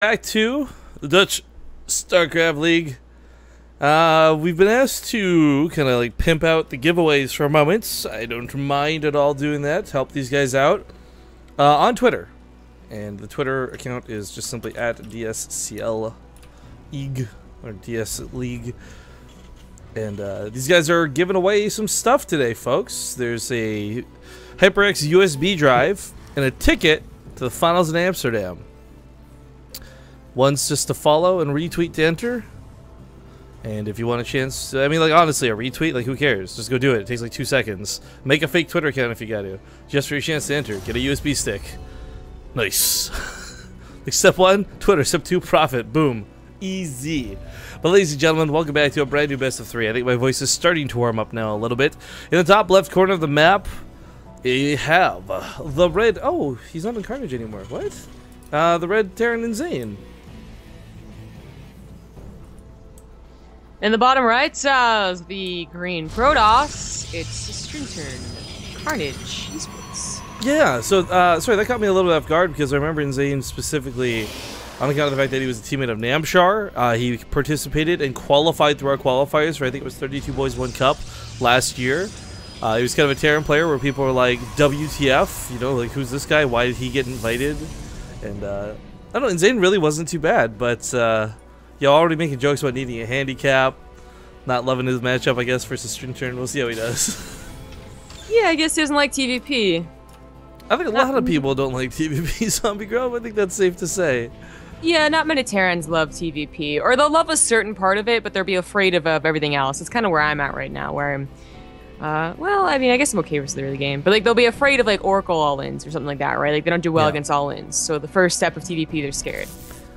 Back to the Dutch StarCraft League. We've been asked to kind of like pimp out the giveaways for a moment. I don't mind at all doing that to help these guys out on Twitter. And the Twitter account is just simply at DSCL League or DS League. And these guys are giving away some stuff today, folks. There's a HyperX USB drive and a ticket to the finals in Amsterdam. One's just to follow and retweet to enter. And if you want a chance, I mean, like, honestly, a retweet, like, who cares? Just go do it. It takes like 2 seconds. Make a fake Twitter account if you got to. Just for your chance to enter. Get a USB stick. Nice. Like, step 1, Twitter. Step 2, profit. Boom. Easy. But ladies and gentlemen, welcome back to a brand new best of 3. I think my voice is starting to warm up now a little bit. In the top left corner of the map, you have the red... Oh, he's not in Carnage anymore. What? The red Terran Inzane. In the bottom right, the green Protoss, it's Strintern, Carnage, Esports. Yeah, so, sorry, that caught me a little bit off guard because I remember Inzane specifically, on account of the fact that he was a teammate of Namshar. He participated and qualified through our qualifiers for, I think it was 32 Boys 1 Cup last year. He was kind of a Terran player where people were like, WTF, you know, like, who's this guy? Why did he get invited? And, I don't know, Inzane really wasn't too bad, but, y'all already making jokes about needing a handicap, not loving his matchup, I guess, versus Strintern. We'll see how he does. Yeah, I guess he doesn't like TVP. I think a lot of people don't like TVP Zombie Grove. I think that's safe to say. Yeah, not many Terrans love TVP. Or they'll love a certain part of it, but they'll be afraid of everything else. It's kind of where I'm at right now, where I'm... well, I mean, I guess I'm okay with the early game. But, like, they'll be afraid of, like, Oracle all-ins or something like that, right? Like, they don't do well against all-ins. So the first step of TVP, they're scared.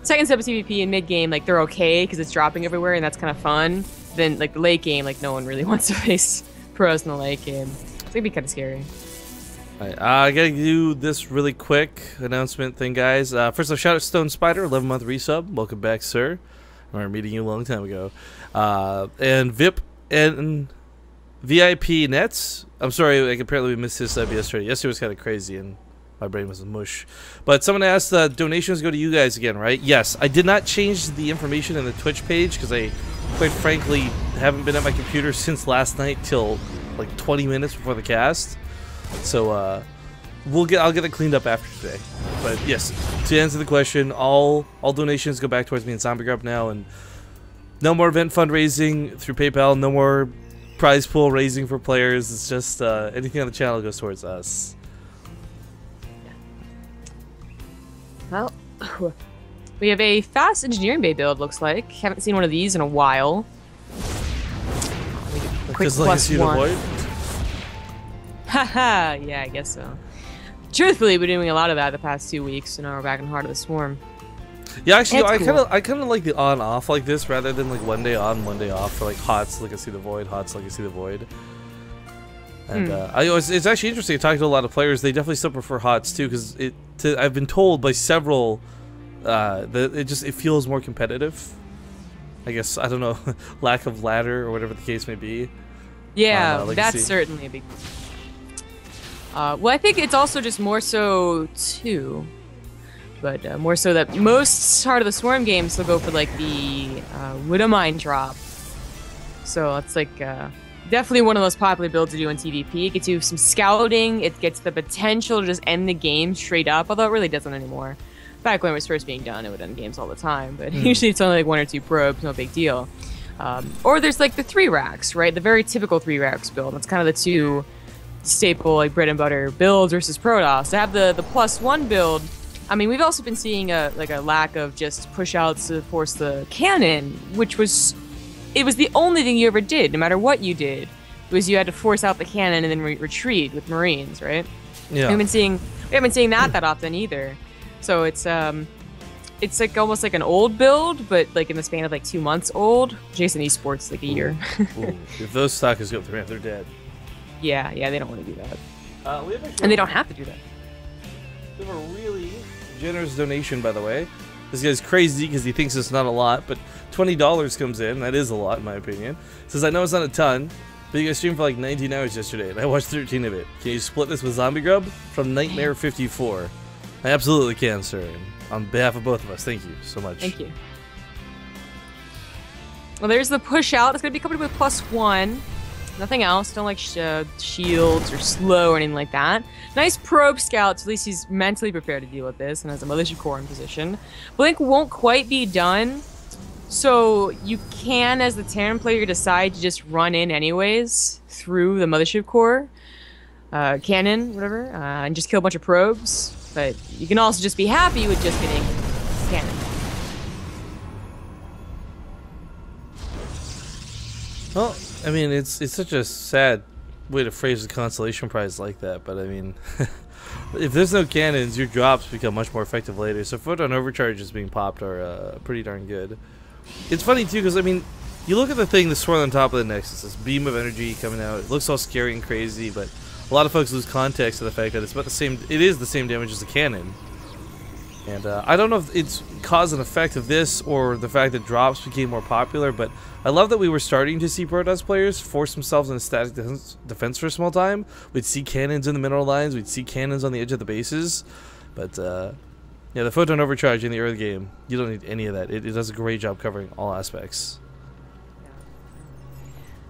Second step of TVP in mid-game, like, they're okay because it's dropping everywhere and that's kind of fun. Then, like, the late game, like, no one really wants to face pros in the late game. It's gonna be kind of scary. Alright, I gotta do this really quick announcement thing, guys. First off, shout out Stone Spider, 11-month resub. Welcome back, sir. I remember meeting you a long time ago. And VIP and VIP Nets. I'm sorry, like, apparently we missed his sub yesterday. Yesterday was kind of crazy and my brain was a mush. But someone asked donations go to you guys again, right? Yes. I did not change the information in the Twitch page because I, quite frankly, haven't been at my computer since last night till like 20 minutes before the cast. So I'll get it cleaned up after today. But yes, to answer the question, all donations go back towards me and Zombie Grub now, and no more event fundraising through PayPal, no more prize pool raising for players. It's just anything on the channel goes towards us. Well, we have a fast engineering bay build, looks like. Haven't seen one of these in a while. Quick +1. Haha, yeah, I guess so. Truthfully, we've been doing a lot of that the past 2 weeks, so now we're back in Heart of the Swarm. Yeah, actually, I cool. kind of like the on-off like this rather than like one day on, one day off for like HOTS, Legacy of the Void, HOTS, Legacy of the Void. And it's actually interesting talking to a lot of players. They definitely still prefer HOTS too, because I've been told by several that it feels more competitive. I guess, I don't know, lack of ladder or whatever the case may be. Yeah, that's certainly a big. Well, I think it's also just more so too, but more so that most Heart of the Swarm games will go for like the Widowmine drop. So it's like. Definitely one of the most popular builds to do on TVP. It gets you some scouting. It gets the potential to just end the game straight up, although it really doesn't anymore. Back when it was first being done, it would end games all the time, but usually it's only like 1 or 2 probes, no big deal. Or there's like the 3 racks, right? The very typical 3 racks build. That's kind of the 2 staple, like bread and butter builds versus Protoss. To have the +1 build, I mean, we've also been seeing a lack of just push outs to force the cannon, which was... It was the only thing you ever did, no matter what you did, was you had to force out the cannon and then retreat with Marines, right? Yeah. We haven't been seeing that often either. So it's like almost like an old build, but like in the span of like 2 months old. Jason Esports like a year. Ooh. If those stockers go through, they're dead. Yeah, they don't want to do that. And they don't have to do that. We have a really generous donation, by the way. This guy's crazy because he thinks it's not a lot, but $20 comes in. That is a lot, in my opinion. Says, I know it's not a ton, but you guys streamed for like 19 hours yesterday, and I watched 13 of it. Can you split this with Zombie Grub? From Nightmare 54. I absolutely can, sir. on behalf of both of us, thank you so much. Thank you. Well, there's the push out. It's going to be covered with +1. Nothing else. Don't like shields or slow or anything like that. Nice probe scout, so at least he's mentally prepared to deal with this and has a Mothership Core in position. Blink won't quite be done, so you can, as the Terran player, decide to just run in anyways through the Mothership Core, cannon, whatever, and just kill a bunch of probes. But you can also just be happy with just getting cannon. Well, I mean, it's such a sad way to phrase the consolation prize like that, but I mean, if there's no cannons, your drops become much more effective later, so photon overcharges being popped are pretty darn good. It's funny too, because I mean, you look at the thing that's swirling on top of the Nexus, this beam of energy coming out, it looks all scary and crazy, but a lot of folks lose context of the fact that it's about the same, it is the same damage as the cannon. And I don't know if it's cause and effect of this or the fact that drops became more popular, but I love that we were starting to see Protoss players force themselves in a static defense for a small time. We'd see cannons in the mineral lines, we'd see cannons on the edge of the bases, but yeah, the photon overcharge in the early game, you don't need any of that. It does a great job covering all aspects.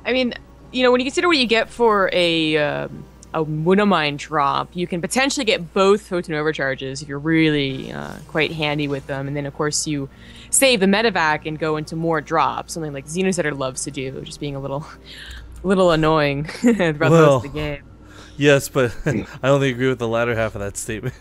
I mean, you know, when you consider what you get for a Winnomine drop, you can potentially get both photon overcharges if you're really quite handy with them, and then of course you save the medevac and go into more drops, something like Xenosetter loves to do, just being a little annoying throughout the rest of the game. Yes, but I only agree with the latter half of that statement.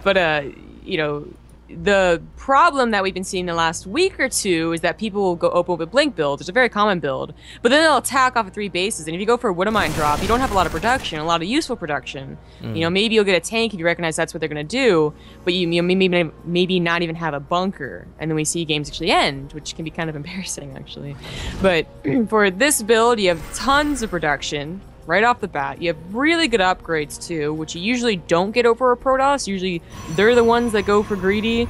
But you know, the problem that we've been seeing the last week or two is that people will go open with Blink build. It's a very common build, but then they'll attack off of 3 bases, and if you go for a Winnomine drop, you don't have a lot of production, a lot of useful production. You know, maybe you'll get a tank if you recognize that's what they're going to do, but you maybe not even have a bunker, and then we see games actually end, which can be kind of embarrassing, actually. But for this build, you have tons of production right off the bat. You have really good upgrades too, which you usually don't get over a Protoss. Usually they're the ones that go for greedy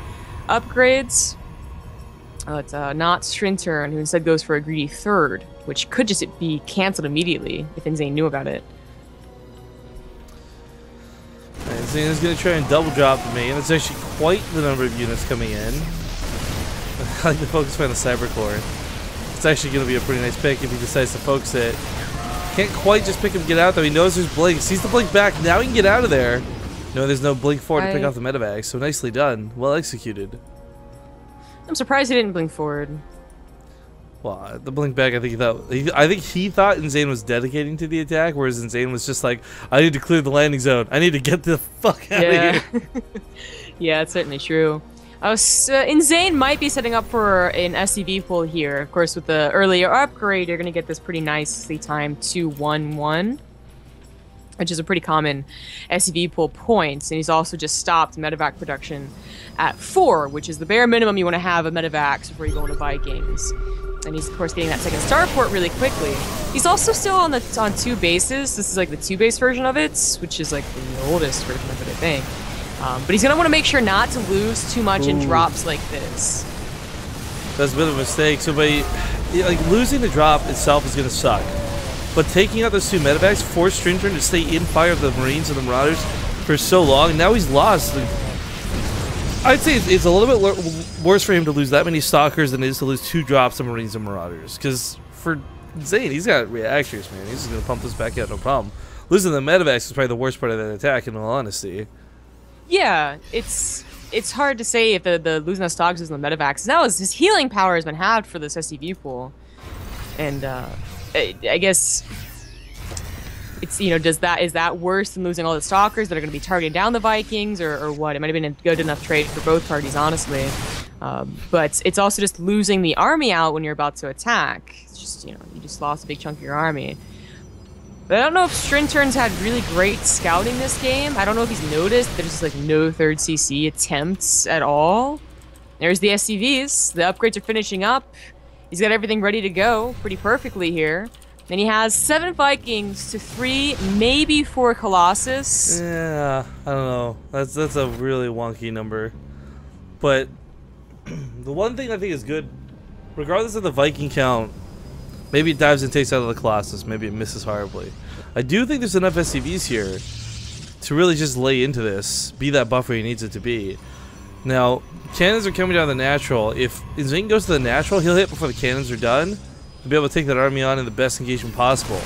upgrades. It's not Strintern, who instead goes for a greedy third, which could just be cancelled immediately if Inzane knew about it. Inzane is going to try and double drop the main. That's actually quite the number of units coming in. I like the focus on the Cyber Core. It's actually going to be a pretty nice pick if he decides to focus it. Can't quite just pick him, get out though. He knows there's Blink. Sees the Blink back. Now he can get out of there. No, there's no Blink forward to pick off the medevac. So nicely done. Well executed. I'm surprised he didn't Blink forward. Well, the Blink back, I think he thought Inzane was dedicating to the attack, whereas Inzane was just like, I need to clear the landing zone. I need to get the fuck out of here. Yeah, it's certainly true. Inzane might be setting up for an SCV pull here. Of course, with the earlier upgrade, you're going to get this pretty nicely timed 2-1-1, which is a pretty common SCV pull points. And he's also just stopped medevac production at 4, which is the bare minimum you want to have of medevacs before you go into Vikings. And he's, of course, getting that second starport really quickly. He's also still on 2 bases. This is like the 2-base version of it, which is like the oldest version of it, I think. But he's going to want to make sure not to lose too much in drops like this. That's a bit of a mistake. So by losing the drop itself is going to suck. But taking out those 2 medevacs forced Strintern to stay in fire of the Marines and the Marauders for so long. Now he's lost. I'd say it's a little bit worse for him to lose that many Stalkers than it is to lose 2 drops of Marines and Marauders. Because for Zane, he's got reactors, man. He's just going to pump this back out, no problem. Losing the medevacs is probably the worst part of that attack, in all honesty. Yeah, it's hard to say if the losing the stocks is the medevacs. That was his healing power has been halved for this SCV pool, and I guess it's, you know, is that worse than losing all the stalkers that are going to be targeting down the Vikings or what? It might have been a good enough trade for both parties, honestly. But it's also just losing the army out when you're about to attack. It's just, you know, you just lost a big chunk of your army. But I don't know if Strintern's had really great scouting this game. I don't know if he's noticed there's just like no 3rd CC attempts at all. There's the SCVs. The upgrades are finishing up. He's got everything ready to go pretty perfectly here. Then he has 7 Vikings to 3, maybe 4 Colossus. Yeah, I don't know. That's a really wonky number. But the one thing I think is good, regardless of the Viking count, maybe it dives and takes out of the Colossus. Maybe it misses horribly. I do think there's enough SCVs here to really just lay into this, be that buffer he needs it to be. Now, cannons are coming down the natural. If Inzane goes to the natural, he'll hit before the cannons are done to be able to take that army on in the best engagement possible.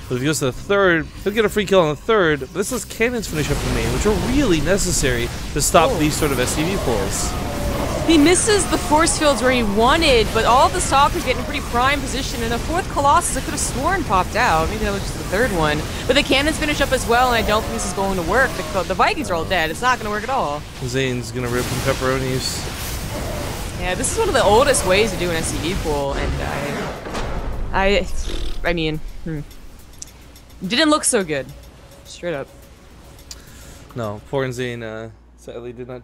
But if he goes to the third, he'll get a free kill on the third, but this lets cannons finish up the main, which are really necessary to stop these sort of SCV pulls. He misses the force fields where he wanted, but all of the stalkers get in a pretty prime position, and a fourth Colossus I could have sworn popped out. Maybe that was just the third one. But the cannons finish up as well, and I don't think this is going to work. The Vikings are all dead. It's not going to work at all. Zane's going to rip him pepperonis. Yeah, this is one of the oldest ways to do an SCV pool, and I mean, didn't look so good. Straight up. No, poor Inzane sadly did not do